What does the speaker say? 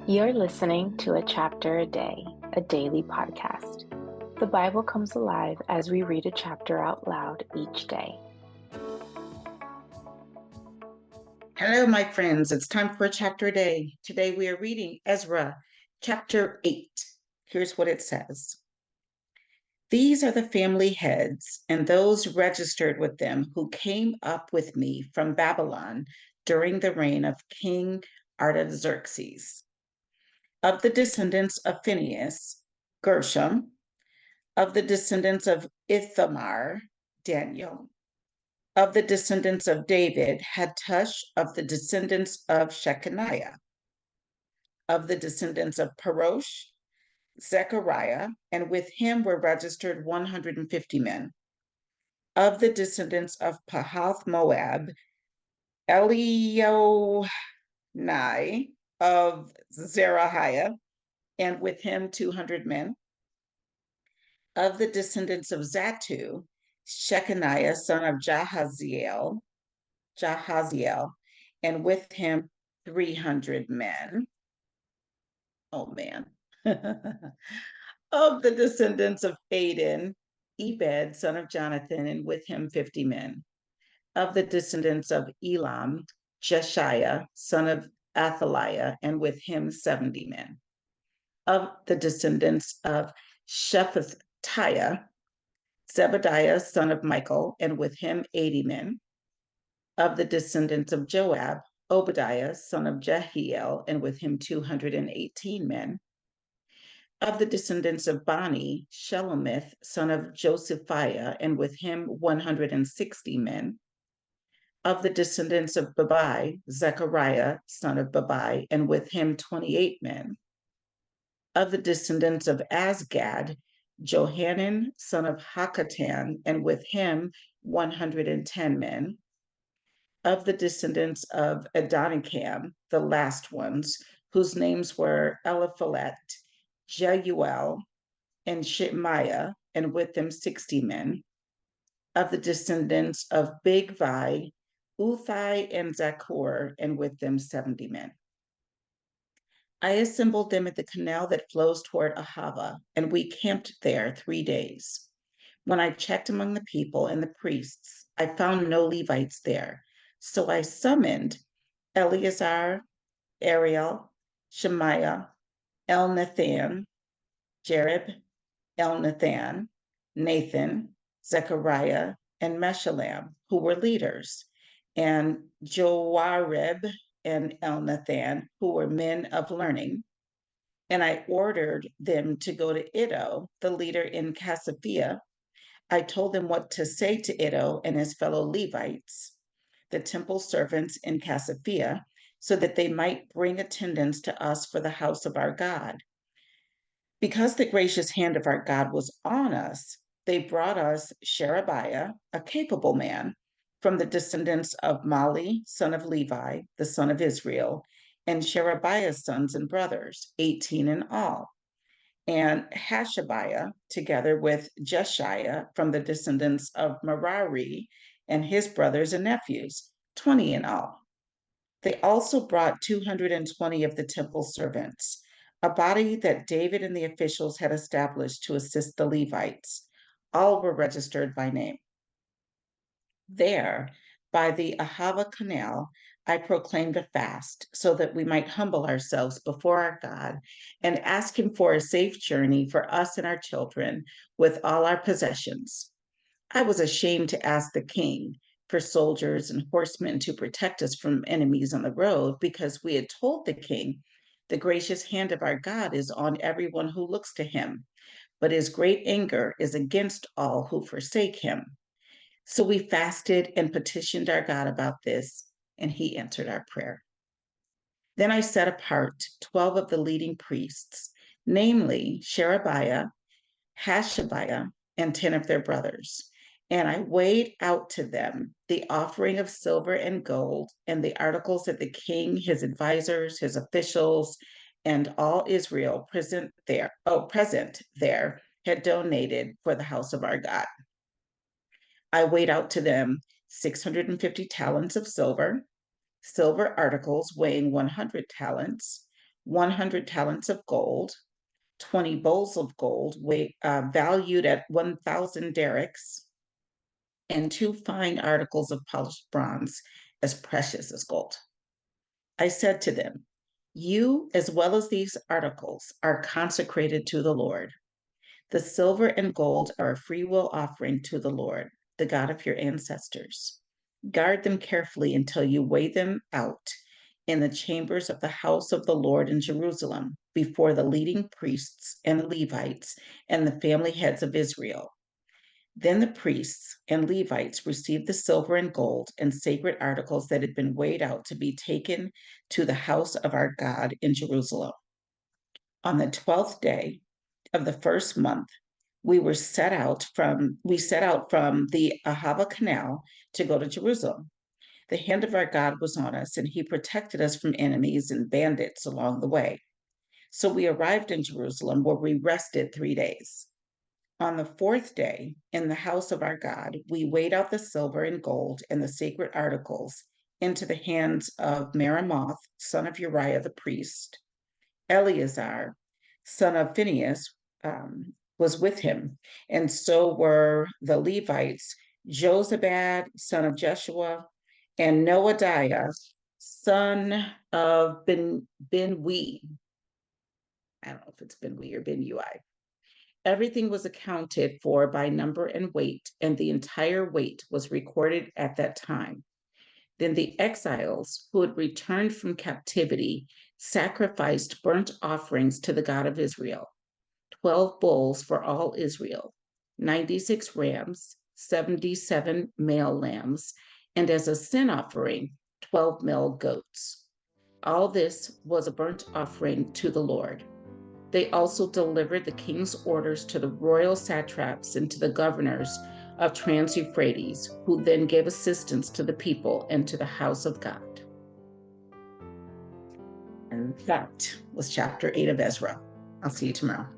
You're listening to A Chapter a Day, a daily podcast. The Bible comes alive as we read a chapter out loud each day. Hello, my friends. It's time for a chapter a day. Today we are reading Ezra chapter 8. Here's what it says. These are the family heads and those registered with them who came up with me from Babylon during the reign of King Artaxerxes. Of the descendants of Phinehas, Gershom. Of the descendants of Ithamar, Daniel. Of the descendants of David, Hattush. Of the descendants of Shechaniah. Of the descendants of Parosh, Zechariah, and with him were registered 150 men. Of the descendants of Pahath Moab, Elionai of Zerahiah, and with him 200 men. Of the descendants of Zatu, Shechaniah, son of Jahaziel, and with him 300 men. Oh man. Of the descendants of Aden, Ebed, son of Jonathan, and with him 50 men. Of the descendants of Elam, Jeshiah, son of Athaliah, and with him 70 men. Of the descendants of Shephatiah, Zebediah, son of Michael, and with him 80 men. Of the descendants of Joab, Obadiah, son of Jehiel, and with him 218 men. Of the descendants of Bani, Shelomith, son of Josephiah, and with him 160 men. Of the descendants of Babai, Zechariah, son of Babai, and with him 28 men. Of the descendants of Asgad, Johanan, son of Hakatan, and with him 110 men. Of the descendants of Adonikam, the last ones, whose names were Eliphalet, Jeuel, and Shemaiah, and with them 60 men. Of the descendants of Bigvai, Uthai, and Zakur, and with them 70 men. I assembled them at the canal that flows toward Ahava, and we camped there 3 days. When I checked among the people and the priests, I found no Levites there. So I summoned Eleazar, Ariel, Shemaiah, Elnathan, Jerib, Elnathan, Nathan, Zechariah, and Meshullam, who were leaders, and Joarib and Elnathan, who were men of learning. And I ordered them to go to Iddo, the leader in Cassiopeia. I told them what to say to Iddo and his fellow Levites, the temple servants in Cassiopeia, so that they might bring attendance to us for the house of our God. Because the gracious hand of our God was on us, they brought us Sherebiah, a capable man, from the descendants of Mali, son of Levi, the son of Israel, and Sherebiah's sons and brothers, 18 in all, and Hashabiah, together with Jeshiah, from the descendants of Merari, and his brothers and nephews, 20 in all. They also brought 220 of the temple servants, a body that David and the officials had established to assist the Levites. All were registered by name. There, by the Ahava Canal, I proclaimed a fast so that we might humble ourselves before our God and ask Him for a safe journey for us and our children with all our possessions. I was ashamed to ask the king for soldiers and horsemen to protect us from enemies on the road because we had told the king, the gracious hand of our God is on everyone who looks to him, but his great anger is against all who forsake him. So we fasted and petitioned our God about this, and he answered our prayer. Then I set apart 12 of the leading priests, namely Sherebiah, Hashabiah, and 10 of their brothers. And I weighed out to them the offering of silver and gold and the articles that the king, his advisors, his officials, and all Israel present there had donated for the house of our God. I weighed out to them 650 talents of silver, silver articles weighing 100 talents, 100 talents of gold, 20 bowls of gold valued at 1,000 derricks, and 2 fine articles of polished bronze as precious as gold. I said to them, "You, as well as these articles, are consecrated to the Lord. The silver and gold are a freewill offering to the Lord, the God of your ancestors. Guard them carefully until you weigh them out in the chambers of the house of the Lord in Jerusalem before the leading priests and Levites and the family heads of Israel." Then the priests and Levites received the silver and gold and sacred articles that had been weighed out to be taken to the house of our God in Jerusalem. On the 12th day of the first month, we set out from the Ahava Canal to go to Jerusalem. The hand of our God was on us, and he protected us from enemies and bandits along the way. So we arrived in Jerusalem, where we rested 3 days. On the fourth day, in the house of our God, we weighed out the silver and gold and the sacred articles into the hands of Meremoth, son of Uriah the priest. Eleazar, son of Phinehas, was with him, and so were the Levites, Jozabad, son of Jeshua, and Noadiah, son of Binwi. I don't know if it's Binwi or Binui. Everything was accounted for by number and weight, and the entire weight was recorded at that time. Then the exiles who had returned from captivity sacrificed burnt offerings to the God of Israel: 12 bulls for all Israel, 96 rams, 77 male lambs, and as a sin offering, 12 male goats. All this was a burnt offering to the Lord. They also delivered the king's orders to the royal satraps and to the governors of Trans-Euphrates, who then gave assistance to the people and to the house of God. And that was chapter 8 of Ezra. I'll see you tomorrow.